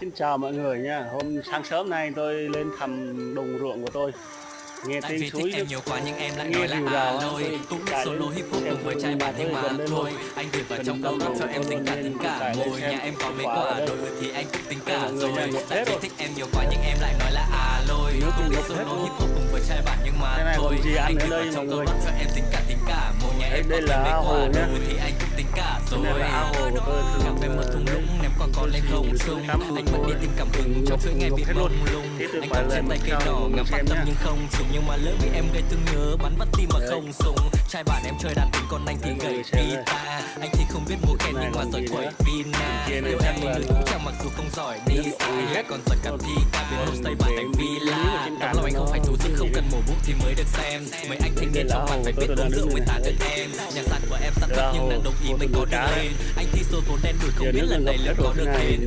Xin chào mọi người nha. Hôm sáng sớm nay tôi lên thăm đồng ruộng của tôi. Nghe Tại tiếng vì thích suối em nhiều quá nhưng em lại nghe nói là rìu à rào á, lôi tôi cũng biết chạy solo lên hip hop xem cùng với tôi trai nhà bản tôi nhưng ở mà gần đây thôi thôi. anh gửi vào Gần trong câu đầu rap đầu cho em tôi tính luôn cả nên tính cả chạy lên mồi xem nhà em có mấy quả quả ở đây. đồi thì anh cũng tính Đây cả mọi người rồi. nha, ngập Tại hết vì rồi. thích em nhiều quá nhưng em lại nói là à lôi Nước cũng biết ngập hết solo luôn. hip hop cùng với trai bản nhưng mà Cái này thôi còn gì ăn anh nữa gửi vào đây trong mọi câu người. rap cho em tính cả mồi nhà Đấy, em có đây mấy là quả hồ nhá. đồi thì anh cũng tính cả Cái rồi. này là ao hồ của tôi. Cà phê một thùng lũng ném con tôi lên sử không dụng để trung tắm anh vẫn đi tìm cảm hứng ngập- trong suốt ngày ngập bị hết luôn. mông lung Thế tôi anh phải cầm trên lên tay cây cho đỏ mọi người ngắm phát xem tâm nhá. nhưng không trùng nhưng mà lỡ bị em gây thương nhớ bắn vắt tim mà Đấy. không súng trai bản em chơi đàn tính còn anh thì Đấy, mọi gậy người xem đây. guitar anh thì không biết múa khen Này nhưng mà còn giỏi gì quẩy nữa? vina Kia này yêu chắc em là nữ nó- chẳng mặc dù không giỏi đi Nước sai hết. còn giỏi cả thi ca bên homestay bản thành Cái villa trên tấm cạn lòng anh không nó phải thủ sức cái không gì cần mổ bút thì mới được xem mấy anh thanh niên Đây là trong bản hồ phải tôi biết đang uống đứng rượu mới này. tán được em nhà sàn của em sẵn Đây là nhưng đang hồ đồng ý của mới tôi có nuôi được cá. lên anh thi số vốn đen đuổi không Giờ biết nước lần ngập này liệu hết rồi, có được cái này lên thì